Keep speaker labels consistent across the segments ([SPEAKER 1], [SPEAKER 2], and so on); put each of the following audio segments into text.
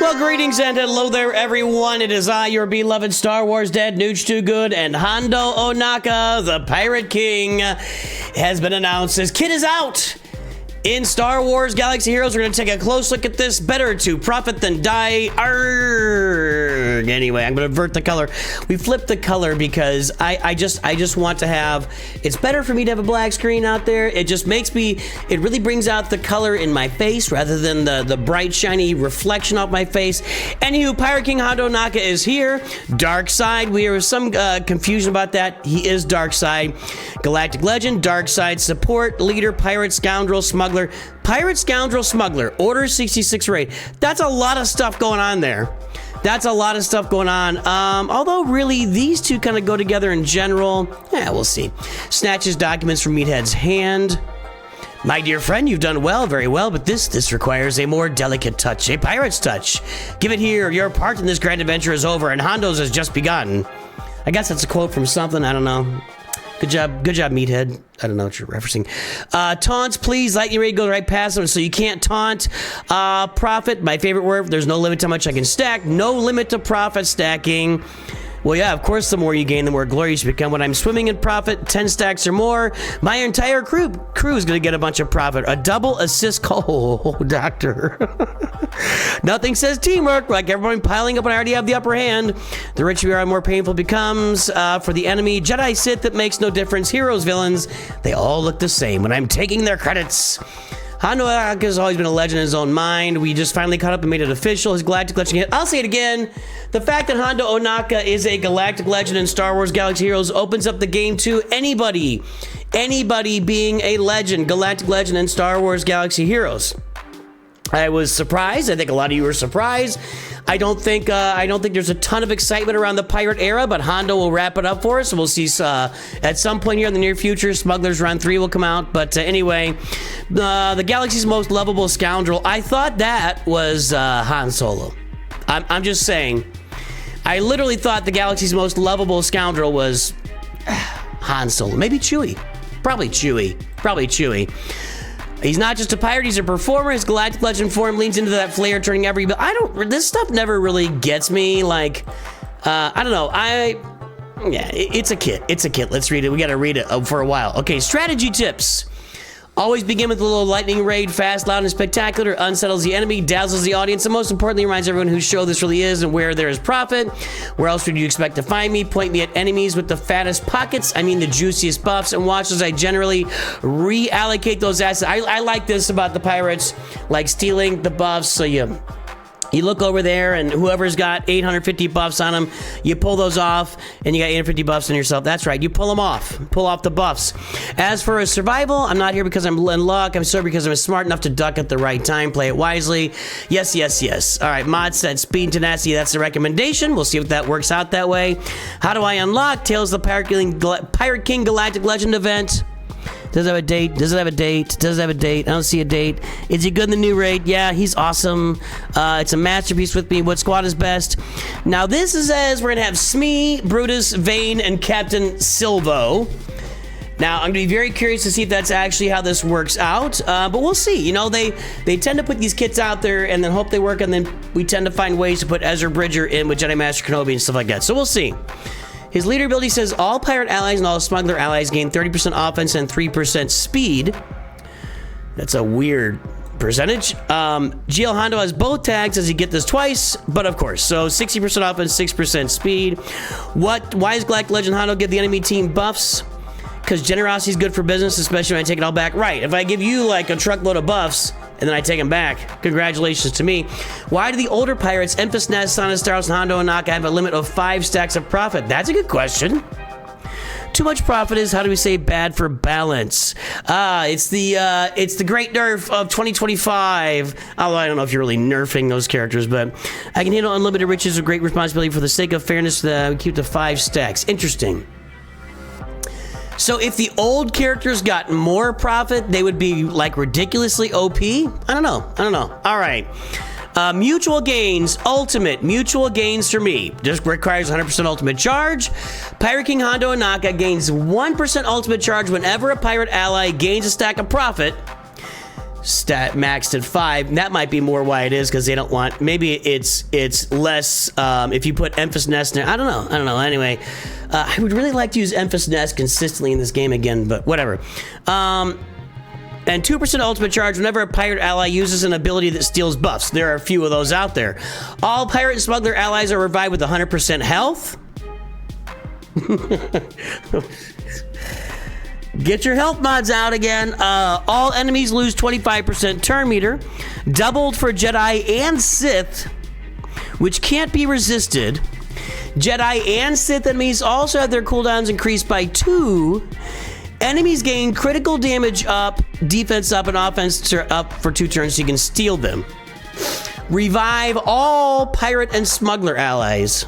[SPEAKER 1] Well, greetings and hello there, everyone. It is I, your beloved Star Wars Dad, Nooch Too Good, and Hondo Ohnaka, the Pirate King, has been announced. His kid is out. In Star Wars Galaxy Heroes, we're going to take a close look at this. Better to profit than die. Arrgh. Anyway, I'm going to invert the color. We flipped the color because I just want to have... It's better for me to have a black screen out there. It just makes me... It really brings out the color in my face rather than the bright, shiny reflection off my face. Anywho, Pirate King Hondo Ohnaka is here. Dark Side. We have some confusion about that. He is Dark Side. Galactic Legend. Dark Side Support. Leader. Pirate. Scoundrel. Smuggler. Pirate, Scoundrel, Smuggler. Order 66 raid. That's a lot of stuff going on there. That's a lot of stuff going on. Although really these two kind of go together in general. Yeah, we'll see. Snatches documents from Meathead's hand. My dear friend, you've done well, very well, but this requires a more delicate touch, a pirate's touch. Give it here. Your part in this grand adventure is over, and Hondo's has just begun. I guess that's a quote from something. I don't know. Good job, Meathead. I don't know what you're referencing. Taunts, please. Lightning raid goes right past them, so you can't taunt. Profit, my favorite word. There's no limit to how much I can stack. No limit to profit stacking. Well, yeah, of course, the more you gain, the more glorious you become. When I'm swimming in profit, 10 stacks or more, my entire crew is going to get a bunch of profit. A double assist call, doctor. Nothing says teamwork, like everyone piling up when I already have the upper hand. The richer we are, the more painful it becomes for the enemy. Jedi, Sith, it makes no difference. Heroes, villains, they all look the same when I'm taking their credits. Hondo Ohnaka has always been a legend in his own mind. We just finally caught up and made it official. His Galactic Legend hit. I'll say it again. The fact that Hondo Ohnaka is a Galactic Legend in Star Wars Galaxy Heroes opens up the game to anybody being a legend, Galactic Legend in Star Wars Galaxy Heroes. I was surprised. I think a lot of you were surprised. I don't think there's a ton of excitement around the pirate era, but Hondo will wrap it up for us. So we'll see at some point here in the near future, Smuggler's Run 3 will come out. But anyway, the galaxy's most lovable scoundrel. I thought that was Han Solo. I'm just saying. I literally thought the galaxy's most lovable scoundrel was Han Solo. Maybe Chewie. Probably Chewie. He's not just a pirate, he's a performer. His Galactic Legend form leans into that flair, turning every... this stuff never really gets me. Like, I don't know. Yeah, it's a kit. Let's read it. We gotta read it for a while. Okay, strategy tips. Always begin with a little lightning raid, fast, loud, and spectacular. Unsettles the enemy, dazzles the audience, and most importantly, reminds everyone whose show this really is and where there is profit. Where else would you expect to find me? Point me at enemies with the fattest pockets, I mean the juiciest buffs, and watch as I generally reallocate those assets. I like this about the pirates, like stealing the buffs, so you look over there, and whoever's got 850 buffs on them, you pull those off, and you got 850 buffs on yourself. That's right, you pull them off. Pull off the buffs. As for a survival, I'm not here because I'm in luck. I'm sorry because I'm smart enough to duck at the right time. Play it wisely. Yes. All right, Mod said speed and tenacity. That's the recommendation. We'll see if that works out that way. How do I unlock Tales of the Pirate King Galactic Legend event? Does it have a date? Does it have a date? I don't see a date. Is he good in the new raid? Yeah, he's awesome. It's a masterpiece with me. What squad is best? Now, this is as we're going to have Smee, Brutus, Vane, and Captain Silvo. Now, I'm going to be very curious to see if that's actually how this works out, but we'll see. You know, they tend to put these kits out there and then hope they work, and then we tend to find ways to put Ezra Bridger in with Jedi Master Kenobi and stuff like that. So we'll see. His leader ability says all pirate allies and all smuggler allies gain 30% offense and 3% speed. That's a weird percentage. GL Hondo has both tags as you get this twice, but of course, so 60% offense, 6% speed. Why is Galactic Legend Hondo give the enemy team buffs? Because generosity is good for business, especially when I take it all back. Right, if I give you like a truckload of buffs, and then I take them back, congratulations to me. Why do the older pirates, Emphas Nest, Sana Staros, and Hondo Ohnaka, have a limit of 5 stacks of profit? That's a good question. Too much profit is, how do we say, bad for balance? It's the great nerf of 2025. Although I don't know if you're really nerfing those characters, but I can handle unlimited riches with great responsibility for the sake of fairness. We keep the 5 stacks. Interesting. So if the old characters got more profit, they would be like ridiculously OP? I don't know. All right. Mutual gains, ultimate. Mutual gains for me. Just requires 100% ultimate charge. Pirate King Hondo Ohnaka gains 1% ultimate charge whenever a pirate ally gains a stack of profit. maxed at 5. That might be more why it is, because they don't want, maybe it's less if you put Emphas Nest in there. I don't know. Anyway, I would really like to use Emphas Nest consistently in this game again, but whatever. And 2% ultimate charge whenever a pirate ally uses an ability that steals buffs. There are a few of those out there. All pirate and smuggler allies are revived with 100% health. Get your health mods out again. All enemies lose 25% turn meter. Doubled for Jedi and Sith, which can't be resisted. Jedi and Sith enemies also have their cooldowns increased by 2. Enemies gain critical damage up, defense up, and offense up for 2 turns so you can steal them. Revive all pirate and smuggler allies.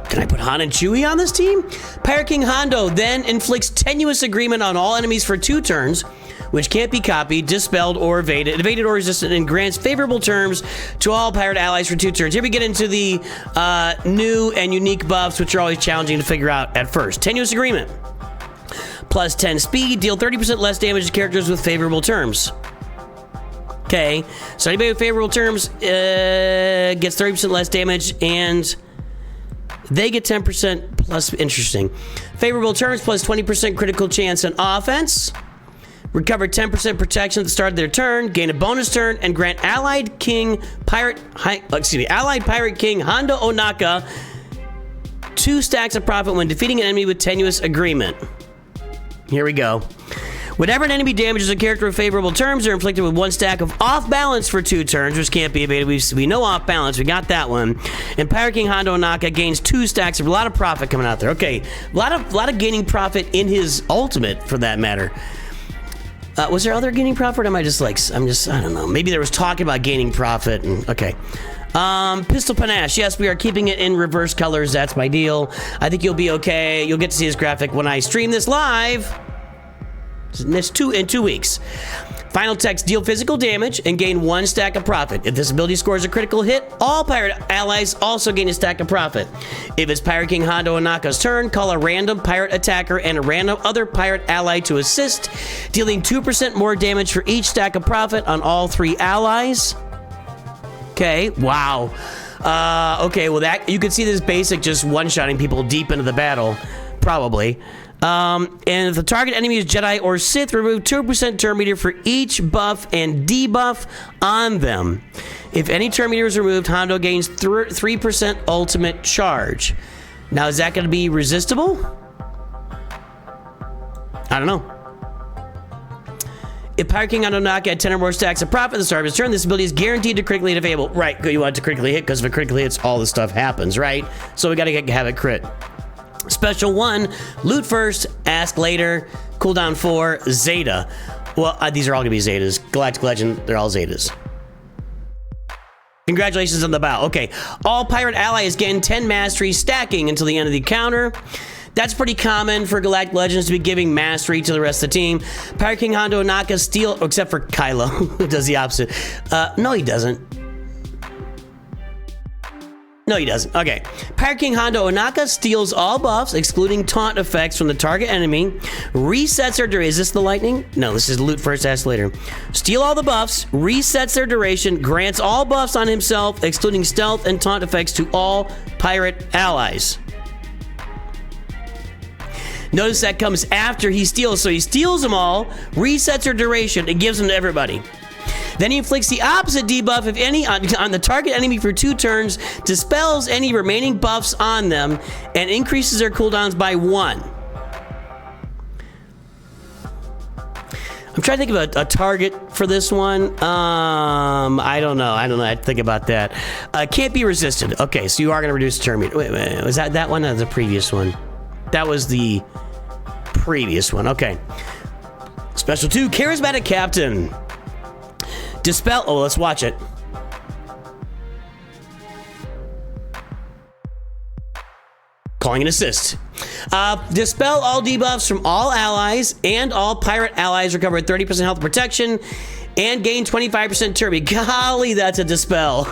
[SPEAKER 1] Can I put Han and Chewie on this team? Pirate King Hondo then inflicts tenuous agreement on all enemies for 2 turns, which can't be copied, dispelled, or evaded or resisted, and grants favorable terms to all pirate allies for 2 turns. Here we get into the new and unique buffs, which are always challenging to figure out at first. Tenuous agreement. Plus 10 speed, deal 30% less damage to characters with favorable terms. Okay, so anybody with favorable terms gets 30% less damage, and they get 10% plus. Interesting. Favorable terms plus 20% critical chance on offense. Recover 10% protection at the start of their turn. Gain a bonus turn and grant Allied Pirate King Hondo Ohnaka 2 stacks of profit when defeating an enemy with tenuous agreement. Here we go. Whenever an enemy damages a character with favorable terms, they're inflicted with 1 stack of off balance for 2 turns, which can't be evaded. We know off balance. We got that one. And Pirate King Hondo Ohnaka gains 2 stacks of a lot of profit coming out there. Okay, a lot of gaining profit in his ultimate, for that matter. Was there other gaining profit? Or am I just like, I don't know. Maybe there was talking about gaining profit. Okay. Pistol Panache. Yes, we are keeping it in reverse colors. That's my deal. I think you'll be okay. You'll get to see this graphic when I stream this live. In 2 weeks. Final text, deal physical damage and gain 1 stack of profit. If this ability scores a critical hit, all pirate allies also gain a stack of profit. If it's Pirate King Hondo Ohnaka's turn, call a random pirate attacker and a random other pirate ally to assist, dealing 2% more damage for each stack of profit on all 3 allies. Okay, wow. Okay, well that, you can see this basic just one-shotting people deep into the battle, probably. And if the target enemy is Jedi or Sith, remove 2% turn meter for each buff and debuff on them. If any turn meter is removed, Hondo gains 3% ultimate charge. Now, is that going to be resistible? I don't know. If Pirate King Hondo Ohnaka had 10 or more stacks of profit at the start of his turn, this ability is guaranteed to critically hit available. Right, you want it to critically hit, because if it critically hits, all this stuff happens, right? So we got to have it crit. Special 1, loot first, ask later, cooldown 4, Zeta. Well, these are all gonna be Zetas. Galactic Legend, they're all Zetas. Congratulations on the bow. Okay, all pirate allies gain 10 mastery stacking until the end of the counter. That's pretty common for Galactic Legends to be giving mastery to the rest of the team. Pirate King Hondo Ohnaka steal, except for Kylo, who does the opposite. No, he doesn't. No, he doesn't. Okay. Pirate King Hondo Ohnaka steals all buffs, excluding taunt effects from the target enemy. Resets their duration. Is this the lightning? No, this is loot first, ask later. Steal all the buffs, resets their duration, grants all buffs on himself, excluding stealth and taunt effects to all pirate allies. Notice that comes after he steals. So he steals them all, resets their duration, and gives them to everybody. Then he inflicts the opposite debuff if any on the target enemy for 2 turns, dispels any remaining buffs on them, and increases their cooldowns by 1. I'm trying to think of a target for this one. I don't know. I have to think about that. Can't be resisted. Okay, so you are going to reduce the turn meter. Wait, was that one or the previous one? That was the previous one. Okay. Special 2, Charismatic Captain. Dispel. Oh, let's watch it. Calling an assist. Dispel all debuffs from all allies, and all pirate allies recover 30% health protection. and gain 25% turn. Golly, that's a dispel.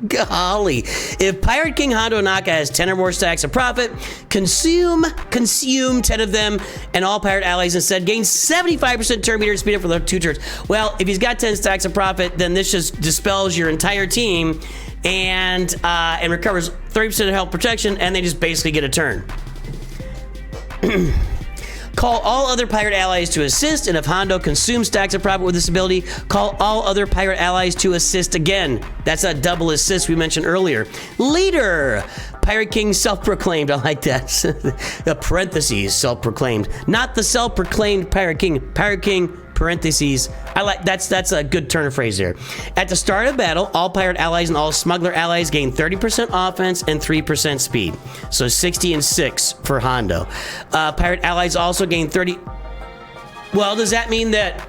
[SPEAKER 1] Golly. If Pirate King Hondo Ohnaka has 10 or more stacks of profit, consume 10 of them, and all pirate allies instead gain 75% turn meter speed up for the 2 turns. Well, if he's got 10 stacks of profit, then this just dispels your entire team and recovers 30% of health protection, and they just basically get a turn. Call all other pirate allies to assist, and if Hondo consumes stacks of profit with this ability, call all other pirate allies to assist again. That's a double assist we mentioned earlier. Leader! Pirate King self-proclaimed. I like that. The parentheses, self-proclaimed. Not the self-proclaimed Pirate King. Pirate King, parentheses. I like that's a good turn of phrase there. At the start of battle, all pirate allies and all smuggler allies gain 30% offense and 3% speed. So 60 and 6 for Hondo. Pirate allies also gain 30. Well, does that mean that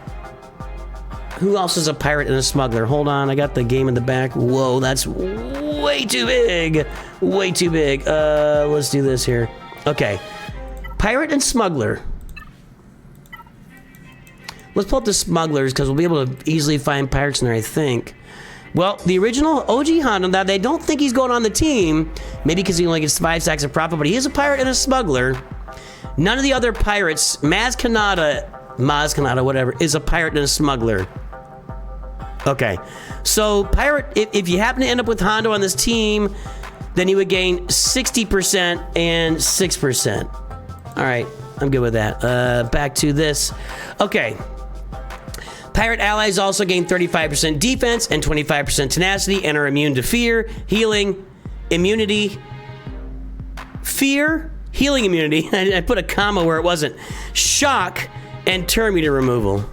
[SPEAKER 1] who else is a pirate and a smuggler? Hold on, I got the game in the back. Whoa, that's way too big. Way too big. Let's do this here. Okay. Pirate and smuggler. Let's pull up the smugglers because we'll be able to easily find pirates in there, I think. Well, the original OG Hondo, now they don't think he's going on the team, maybe because he only gets 5 stacks of profit, but he is a pirate and a smuggler. None of the other pirates, Maz Kanata, whatever, is a pirate and a smuggler. Okay, so pirate, if you happen to end up with Hondo on this team, then he would gain 60% and 6%. All right, I'm good with that. Back to this. Okay. Pirate allies also gain 35% defense and 25% tenacity and are immune to fear, healing, immunity, fear, healing immunity. I put a comma where it wasn't. Shock and turn meter removal.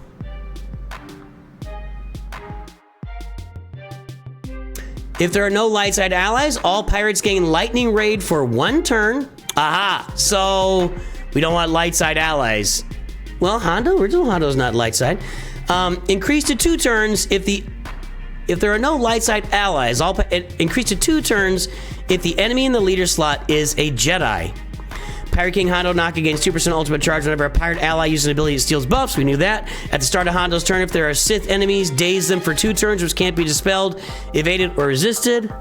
[SPEAKER 1] If there are no light side allies, all pirates gain lightning raid for 1 turn. Aha! So we don't want light side allies. Well, original Hondo's not light side. Increase to 2 turns if there are no light side allies. Increase to 2 turns if the enemy in the leader slot is a Jedi. Pirate King Hondo Ohnaka gains 2% ultimate charge whenever a pirate ally uses an ability that steals buffs. We knew that. At the start of Hondo's turn, if there are Sith enemies, daze them for 2 turns, which can't be dispelled, evaded, or resisted.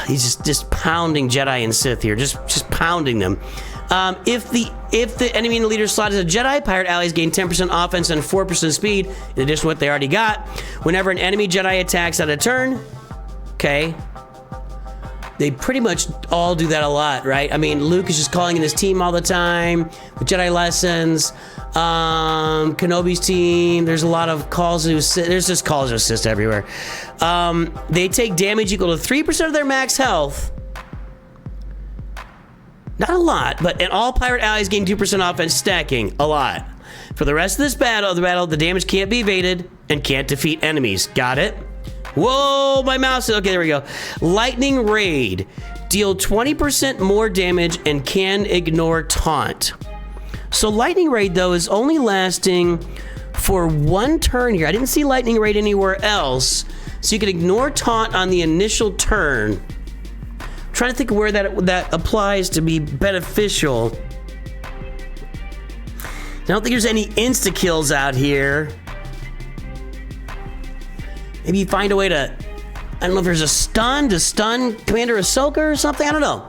[SPEAKER 1] He's just pounding Jedi and Sith here, just pounding them. If the enemy in the leader slot is a Jedi, pirate allies gain 10% offense and 4% speed, in addition to what they already got. Whenever an enemy Jedi attacks at a turn, okay, they pretty much all do that a lot, right? I mean, Luke is just calling in his team all the time, with Jedi lessons, Kenobi's team, there's a lot of calls to assist, there's just calls to assist everywhere. They take damage equal to 3% of their max health. Not a lot, but and all pirate allies gain 2% offense, stacking a lot. For the rest of this battle, the damage can't be evaded and can't defeat enemies. Got it? Whoa, my mouse. Okay, there we go. Lightning Raid. Deal 20% more damage and can ignore taunt. So Lightning Raid, though, is only lasting for 1 turn here. I didn't see Lightning Raid anywhere else. So you can ignore taunt on the initial turn. I'm trying to think of where that applies to be beneficial. I don't think there's any insta-kills out here. Maybe you find a way to, I don't know if there's a stun to stun Commander Ahsoka or something. I don't know.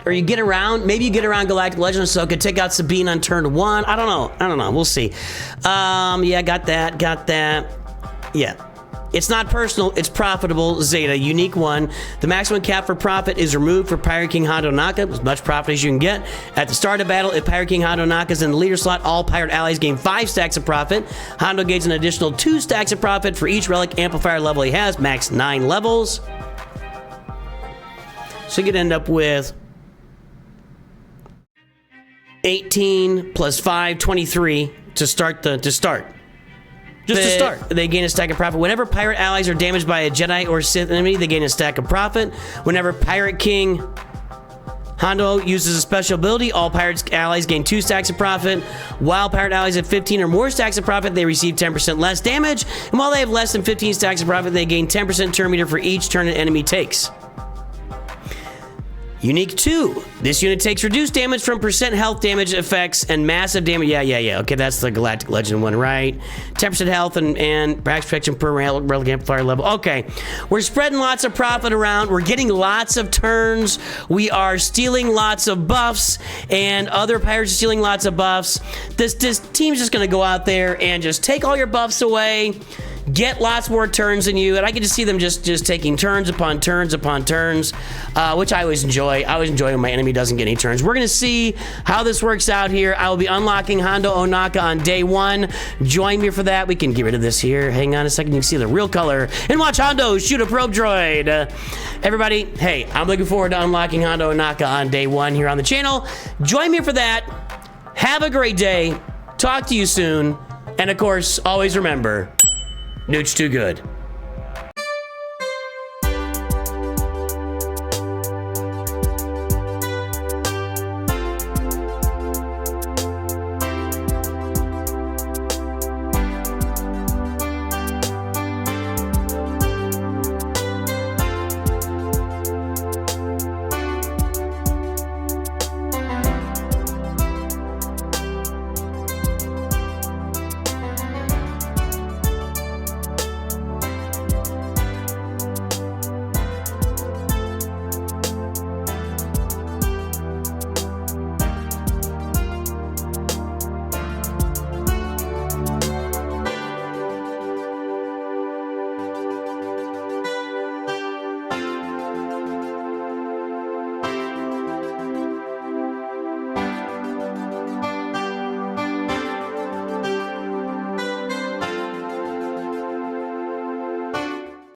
[SPEAKER 1] Or you get around, maybe you get around Galactic Legend Ahsoka, take out Sabine on turn 1. I don't know. We'll see. Yeah, got that. Yeah. It's not personal, it's profitable. Zeta, unique one. The maximum cap for profit is removed for Pirate King Hondo Ohnaka, as much profit as you can get. At the start of battle, if Pirate King Hondo Ohnaka is in the leader slot, all pirate allies gain 5 stacks of profit. Hondo gains an additional 2 stacks of profit for each relic amplifier level he has, max 9 levels. So you could end up with 18 plus 5, 23 to start. Just to start. They gain a stack of profit. Whenever pirate allies are damaged by a Jedi or Sith enemy, they gain a stack of profit. Whenever Pirate King Hondo uses a special ability, all pirate allies gain 2 stacks of profit. While pirate allies have 15 or more stacks of profit, they receive 10% less damage. And while they have less than 15 stacks of profit, they gain 10% turn meter for each turn an enemy takes. Unique 2. This unit takes reduced damage from percent health damage effects and massive damage. Yeah. Okay, that's the Galactic Legend one, right? 10% health and max protection per relic amplifier level. Okay, we're spreading lots of profit around. We're getting lots of turns. We are stealing lots of buffs, and other pirates are stealing lots of buffs. This team's just gonna go out there and just take all your buffs away, get lots more turns than you, and I can just see them just taking turns upon turns upon turns, which I always enjoy. I always enjoy when my enemy doesn't get any turns. We're gonna see how this works out here. I will be unlocking Hondo Ohnaka on day 1. Join me for that. We can get rid of this here. Hang on a second, you can see the real color, and watch Hondo shoot a probe droid. Everybody, hey, I'm looking forward to unlocking Hondo Ohnaka on day 1 here on the channel. Join me for that. Have a great day. Talk to you soon. And of course, always remember, Nooch too good.